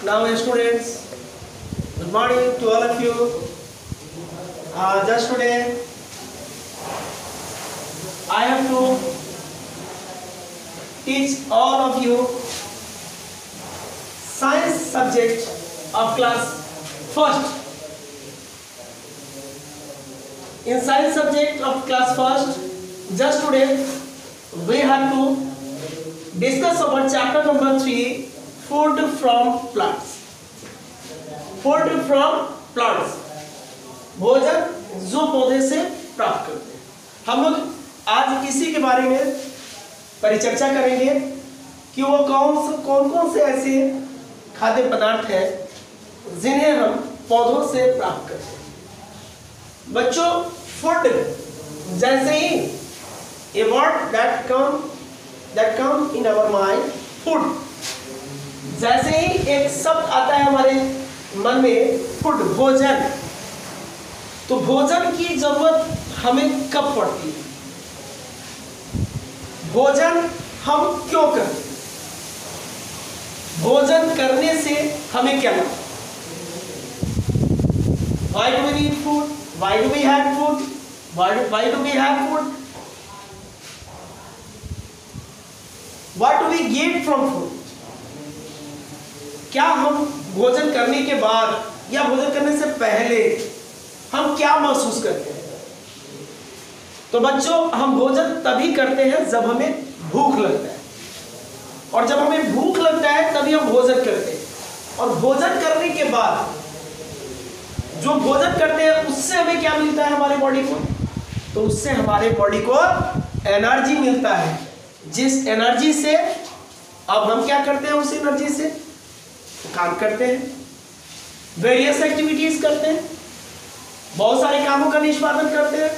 Now students, good morning to all of you. Just today I have to teach all of you science subject of class first. In science subject of class first, just today we have to discuss about chapter number 3, food from plants. Food from plants, भोजन जो पौधे से प्राप्त करते हैं। हम लोग आज इसी के बारे में परिचर्चा करेंगे कि वो कौन कौन से ऐसे खाद्य पदार्थ हैं जिन्हें हम पौधों से प्राप्त करते हैं। बच्चों, फूड जैसे ही a word that come in our mind, food, जैसे ही एक शब्द आता है हमारे मन में, फूड, भोजन, तो भोजन की जरूरत हमें कब पड़ती है? भोजन हम क्यों करते हैं? भोजन करने से हमें क्या लगता है? Why do we eat food? Why do we have food? Why do we have food? What do we get from food? क्या हम भोजन करने के बाद या भोजन करने से पहले हम क्या महसूस करते हैं? तो बच्चों, हम भोजन तभी करते हैं जब हमें भूख लगता है, और जब हमें भूख लगता है तभी हम भोजन करते हैं। और भोजन करने के बाद जो भोजन करते हैं उससे हमें क्या मिलता है हमारे बॉडी को? तो उससे हमारे बॉडी को एनर्जी मिलता है, जिस एनर्जी से अब हम क्या करते हैं? उस एनर्जी से काम करते हैं, वेरियस एक्टिविटीज करते हैं, बहुत सारे कामों का निष्पादन करते हैं,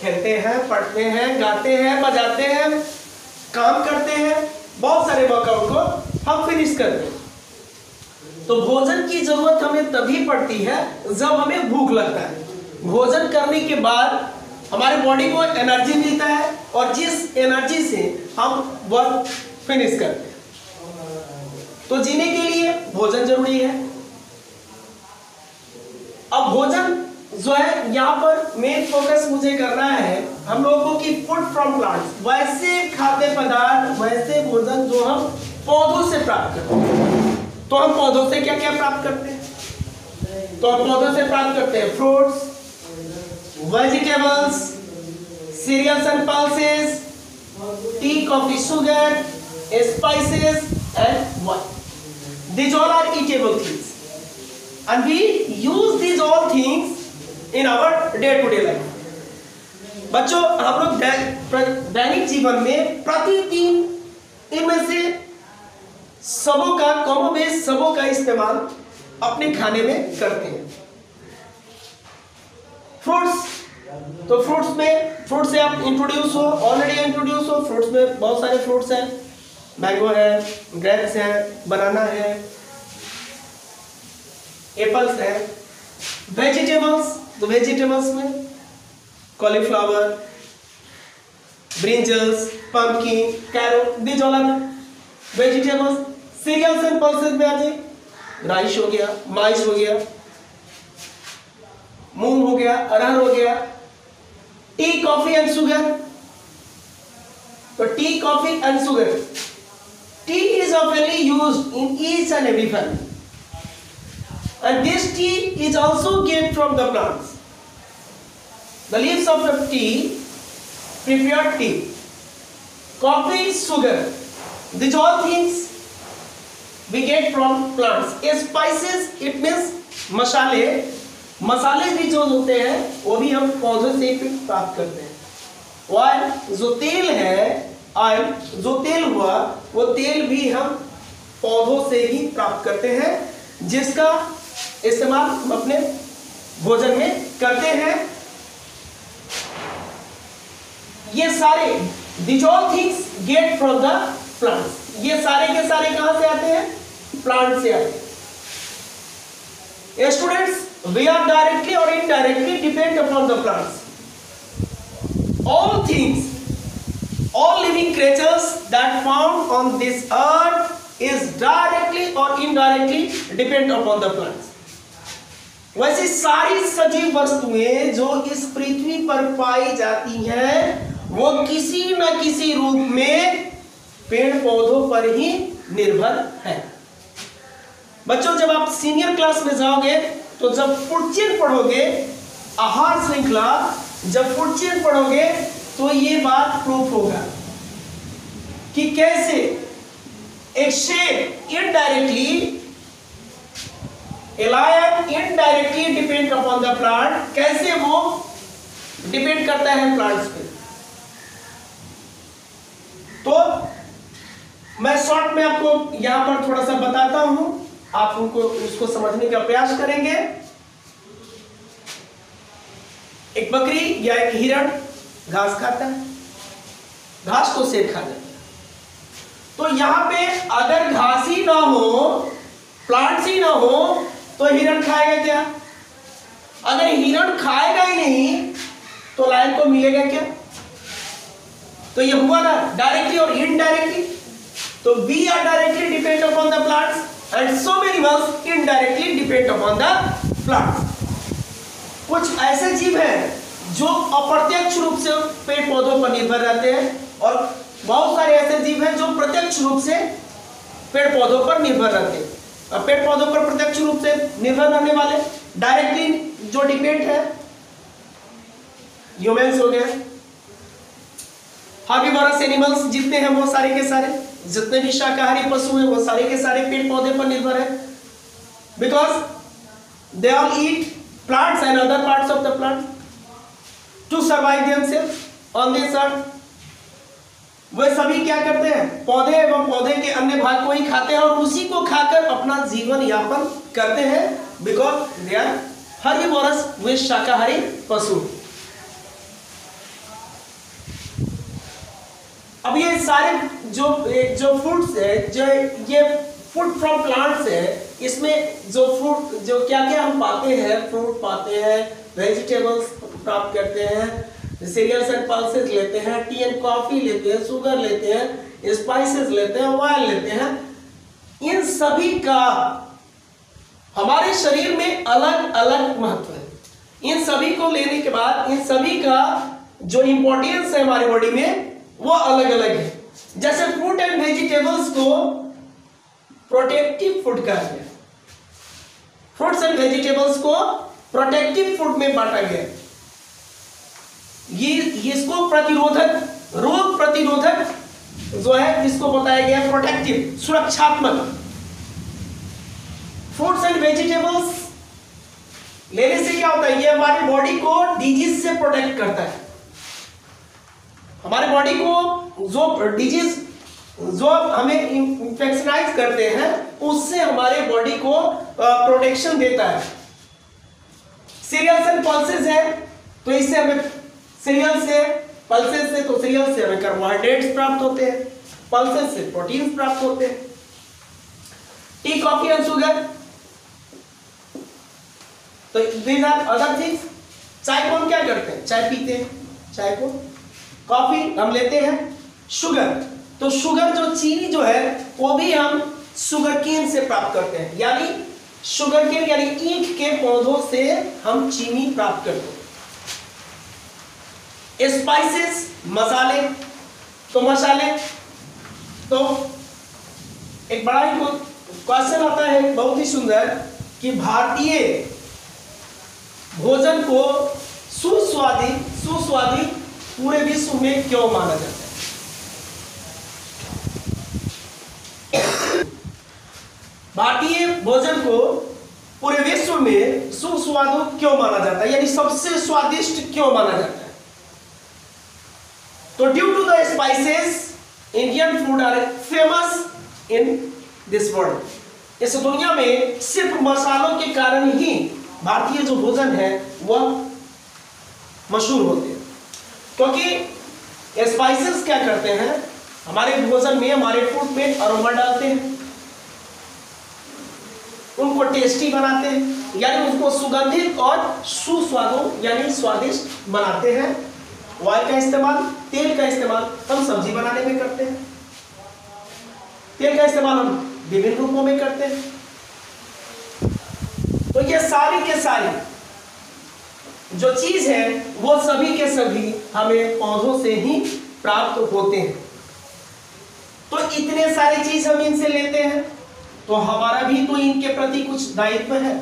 खेलते हैं, पढ़ते हैं, गाते हैं, बजाते हैं, काम करते हैं, बहुत सारे वर्कआउट को हम फिनिश करते हैं। तो भोजन की जरूरत हमें तभी पड़ती है जब हमें भूख लगता है। भोजन करने के बाद हमारे बॉडी को एनर्जी मिलता है, और जिस एनर्जी से हम वर्क फिनिश करते हैं। तो जीने के लिए भोजन जरूरी है। अब भोजन जो है, यहाँ पर मेन फोकस मुझे करना है हम लोगों की फूड फ्रॉम प्लांट्स, वैसे खाद्य पदार्थ, वैसे भोजन जो हम पौधों से प्राप्त करते हैं। तो हम पौधों से क्या क्या प्राप्त करते हैं? तो हम पौधों से प्राप्त करते हैं fruits, vegetables, cereals and pulses, tea, coffee, sugar, spices and wine. These all are eatable things, and we use these all things in our day-to-day life. बच्चों, हम लोग दैनिक जीवन में प्रतिदिन इनमें से सबों का कमोबेश सबों का इस्तेमाल अपने खाने में करते हैं। फ्रूट्स, तो फ्रूट्स से आप इंट्रोड्यूस हो, ऑलरेडी इंट्रोड्यूस हो। फ्रूट्स में बहुत सारे फ्रूट्स हैं, मैंगो है, ग्रेप्स है, बनाना है, एप्पल्स है। वेजिटेबल्स, तो वेजिटेबल्स में cauliflower, brinjals, pumpkin, carrot, these all are vegetables. Cereals and pulses में आ जाए, राइस हो गया, माइस हो गया, मूंग हो गया, अरहर हो गया। टी, कॉफी एंड शुगर, तो T, coffee and sugar. Tea is often used in each and every family, and this tea is also get from the plants. The leaves of the tea, prepared tea, coffee, sugar, these all things we get from plants. Spices, it means मसाले भी जो होते हैं वो भी हम पौधों से ही प्राप्त करते हैं। और जो तेल है, ऑयल, जो तेल हुआ, वो तेल भी हम पौधों से ही प्राप्त करते हैं, जिसका इस्तेमाल हम अपने भोजन में करते हैं। ये सारे these all things get from the plants. ये सारे के सारे कहां से आते हैं? प्लांट से आते हैं। Students, we are directly or indirectly depend upon the plants. All things, all living creatures that found on this earth is directly or indirectly depend upon the plants. वैसे सारी सजीव वस्तुएं जो इस पृथ्वी पर पाई जाती हैं वो किसी न किसी रूप में पेड़ पौधों पर ही निर्भर है। बच्चों जब आप सीनियर क्लास में जाओगे तो जब फूड चेन पढ़ोगे, आहार श्रृंखला, जब फूड चेन पढ़ोगे तो ये बात प्रूफ होगा कि कैसे एक shape indirectly, a lion indirectly depend upon the plant, कैसे वो डिपेंड करता है प्लांट्स पे। तो मैं शॉर्ट में आपको यहां पर थोड़ा सा बताता हूं, आप उनको उसको समझने का प्रयास करेंगे। एक बकरी या एक हिरण घास खाता है, घास को शेर खा जाता है। तो यहां पे अगर घास ही ना हो, प्लांट्स ही ना हो, तो हिरण खाएगा क्या? अगर हिरण खाएगा ही नहीं तो लायन को मिलेगा क्या? तो ये हुआ ना डायरेक्टली और इनडायरेक्टली। तो we are directly depend upon the plants and so many animals indirectly depend upon the plants. कुछ ऐसे जीव हैं जो अप्रत्यक्ष रूप से पेड़ पौधों पर निर्भर रहते हैं और बहुत सारे ऐसे जीव हैं जो प्रत्यक्ष रूप से पेड़ पौधों पर निर्भर रहते हैं। अब पेड़ पौधों पर प्रत्यक्ष रूप से निर्भर रहने वाले डायरेक्टली जो डिपेंड है, ह्यूमंस हो गए, हर्बीवोरस एनिमल्स जितने हैं वो सारे के सारे, जितने भी शाकाहारी पशु हैं वो सारे के सारे पेड़ पौधे पर निर्भर है, because they all eat plants and other parts of the plant to survive themselves on this earth. वे सभी क्या करते हैं? पौधे एवं पौधे के अन्य भाग को ही खाते हैं और उसी को खाकर अपना जीवन यापन करते हैं, बिकॉज दे आर हर्बीवोरस, वे शाकाहारी पशु। अब ये सारे जो फ्रूट्स है, जो ये फूड फ्रॉम प्लांट्स है, इसमें जो फ्रूट जो क्या क्या हम पाते हैं, फ्रूट पाते हैं, वेजिटेबल्स प्राप्त करते हैं, सीरियल्स एंड पल्सेस लेते हैं, टी एंड कॉफी लेते हैं, शुगर लेते हैं, स्पाइसेस लेते हैं, ऑयल लेते हैं। इन सभी का हमारे शरीर में अलग अलग महत्व है। इन सभी को लेने के बाद इन सभी का जो इंपॉर्टेंस है हमारी बॉडी में वो अलग अलग है। जैसे फ्रूट एंड वेजिटेबल्स को प्रोटेक्टिव फूड कहा गया, फ्रूट्स एंड वेजिटेबल्स को प्रोटेक्टिव फूड में बांटा गया। ये इसको प्रतिरोधक, रोग प्रतिरोधक जो है इसको बताया गया प्रोटेक्टिव, सुरक्षात्मक। फ्रूट्स एंड वेजिटेबल्स लेने से क्या होता है? ये हमारी बॉडी को डिजीज से प्रोटेक्ट करता है। हमारे बॉडी को जो डिजीज जो हमें इंफेक्शनाइज करते हैं उससे हमारे बॉडी को प्रोटेक्शन देता है। सीरियल्स एंड पल्सेस है तो इससे हमें सीरियल से, पल्सेस से, तो सीरियल से हमें कार्बोहाइड्रेट्स प्राप्त होते हैं, पल्सेस से प्रोटीन्स प्राप्त होते हैं। टी, कॉफी एंड शुगर, तो दीज आर अदर थिंग्स। चाय को हम क्या करते हैं? चाय पीते हैं, चाय को। कॉफी हम लेते हैं, शुगर, तो शुगर जो चीनी जो है वो भी हम शुगर केन से प्राप्त करते हैं, यानी शुगर केन यानी ईंट के पौधों से हम चीनी प्राप्त करते हैं। स्पाइसेस, मसाले, तो मसाले तो एक बड़ा ही क्वेश्चन आता है बहुत ही सुंदर कि भारतीय भोजन को सुस्वादी पूरे विश्व में क्यों माना जाता है? भारतीय भोजन को पूरे विश्व में सुस्वादु क्यों माना जाता है, यानी सबसे स्वादिष्ट क्यों माना जाता है? तो due to the spices Indian food are famous in this world. इस दुनिया में सिर्फ मसालों के कारण ही भारतीय जो भोजन है वह मशहूर होते हैं, क्योंकि स्पाइसेस क्या करते हैं हमारे भोजन में, हमारे फूड में अरोमा डालते हैं, उनको टेस्टी बनाते हैं, यानी उसको सुगंधित और सुस्वादु यानी स्वादिष्ट बनाते हैं। ऑयल का इस्तेमाल, तेल का इस्तेमाल हम सब्जी बनाने में करते हैं, तेल का इस्तेमाल हम विभिन्न रूपों में करते हैं। तो ये सारी के सारी जो चीज है वो सभी के सभी हमें पौधों से ही प्राप्त होते हैं। तो इतने सारी चीज हम इनसे लेते हैं, तो हमारा भी तो इनके प्रति कुछ दायित्व है।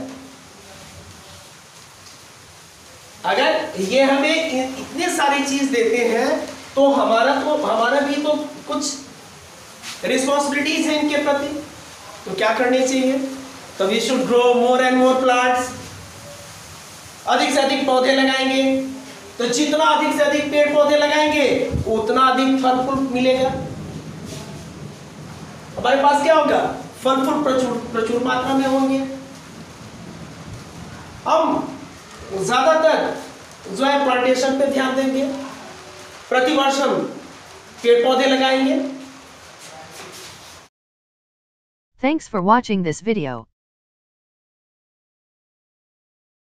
अगर ये हमें इतने सारी चीज देते हैं तो हमारा भी तो कुछ रिस्पॉन्सिबिलिटीज है इनके प्रति। तो क्या करनी चाहिए? तो we should grow more and more plants. अधिक से अधिक पौधे लगाएंगे, तो जितना अधिक से अधिक पेड़ पौधे लगाएंगे उतना अधिक फल फूल मिलेगा। हमारे पास क्या होगा? फल फूल प्रचुर मात्रा में होंगे। हम ज्यादातर जो है प्लांटेशन पे ध्यान देंगे, प्रतिवर्ष हम पेड़ पौधे लगाएंगे। Thanks for watching this video.